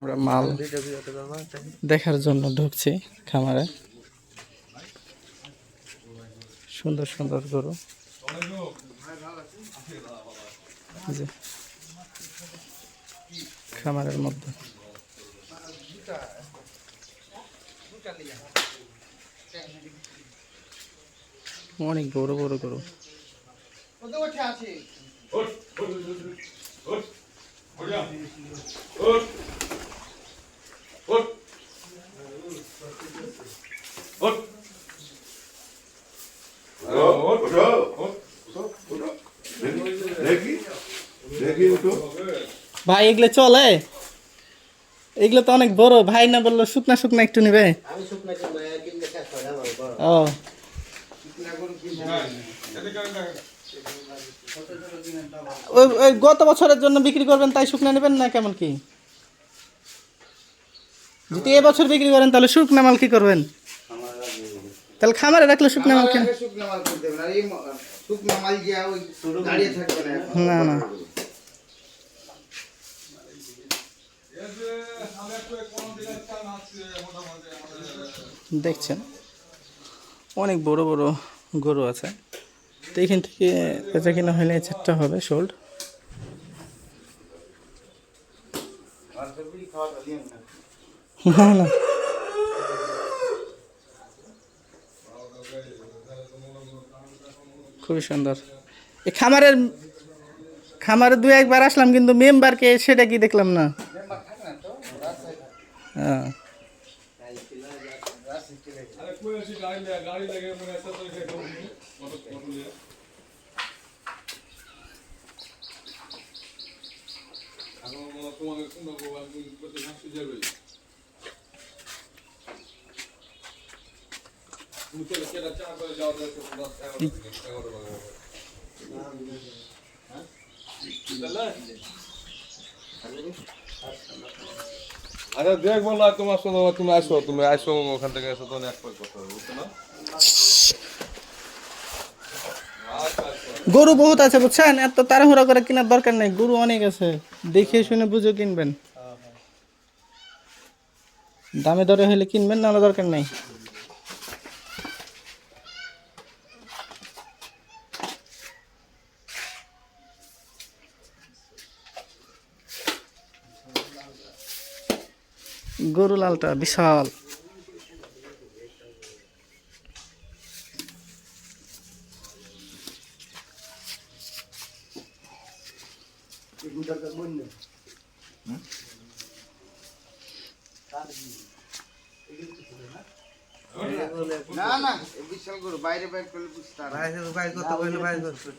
আমরা মাল দেখার জন্য ঢুকছি খামারে। সুন্দর সুন্দর গরু, যে খামারের মধ্যে অনেক বড় বড় গরু। ভাই এগুলো চলে? এগুলো তো অনেক বড়। ভাই না বললো শুকনা শুকনা একটু নিবে। ও ওই গত বছরের জন্য বিক্রি করবেন তাই শুকনা নেবেন না কেমন কি? যদি এবছর বিক্রি করেন তাহলে শুকনা মাল কি করবেন? তাহলে খামারে রাখলে শুকনা মাল কেন? না না, দেখছেন অনেক বড় বড় গরু আছে। তো এখান থেকে বেচা কিনা হলে 4টা হবে সোল্ড। না না, খুবই সুন্দর। এই খামারে 2-1 বার আসলাম, কিন্তু মেম্বারকে সেটা কি দেখলাম না। হ্যাঁ, আচ্ছা দেখ বললো তোমার শোনো, তুমি আসো ওখান থেকে এসো, তো এক কথা হবে, বুঝছো না? গরু বহুত আছে বুঝছেন, এত তাড়াহুড়া করে কেনার দরকার নেই। গরু অনেক আছে, দেখে শুনে বুঝে কিনবেন। দামে দরে হলে কিনবেন, না দরকার নেই। গরু লালটা বিশাল। না না বিশাল গরু বাইরে বাইরে করলে বুঝতে পারবে। বাইরে বাইরে করতে বললে বাইরে করতে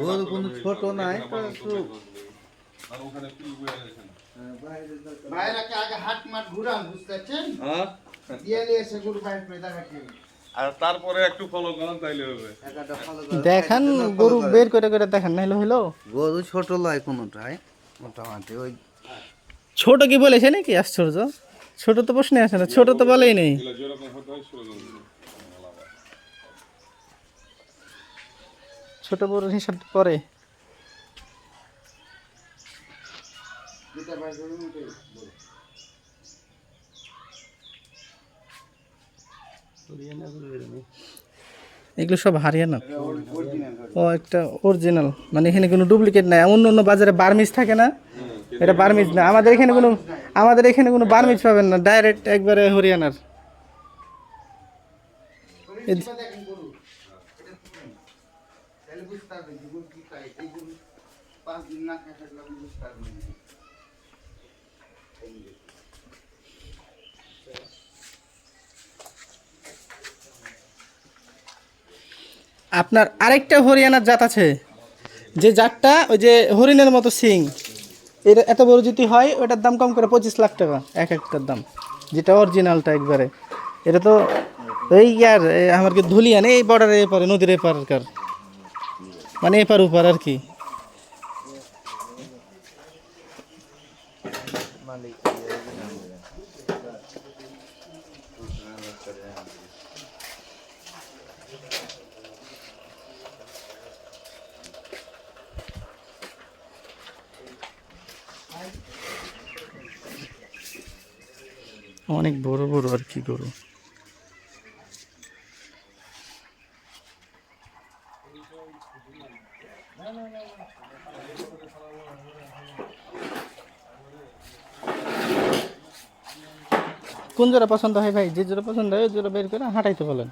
গরু কোনো ছোট নাই তো একটু বাইরে আগে হাট মাঠ ঘুরান, বুঝতে পারছেন? হ্যাঁ, দিয়ে নিয়ে এসে গরু বাইরে করে দেখাচ্ছি। আর তারপরে একটু ফলো করেন তাইলে হবে। দেখেন গরু বের করে করে দেখেন, নাইলে হইলো। গরু ছোট লয় কোনোটাই, মোটামুটি ওই ছোট কি বলেছে নাকি? আশ্চর্য, ছোট তো প্রশ্নে আসে না, ছোট তো বলেই নেই। ছোট বড় হিসাব পরে। এগুলো সব হারিয়ানা। ও একটা অরিজিনাল, মানে এখানে কোনো ডুপ্লিকেট নাই। অন্য অন্য বাজারে বার্মিজ থাকে না, এটা বার্মিজ না। আমাদের এখানে কোনো বার্মিজ পাবেন না, ডাইরেক্ট একবারে হরিয়ানার। আপনার আরেকটা হরিয়ানার জাত আছে, যে জাতটা ওই যে হরিণের মতো সিং, এটা এত বড় যদি হয় ওটার দাম কম করে 25 লাখ টাকা এক একটার দাম, যেটা অরিজিনালটা একবারে। এটা তো এই আমার কি ধুলিয়ান এই বর্ডারে এপারে নদীর এপারকার, মানে এপার ওপার আর কি। অনেক বড় বড় আর কি গরু। কোন জোড়া পছন্দ হয় ভাই? যে জোড়া পছন্দ হয় ওই জোড়া বের করে হাঁটাইতে বলেন।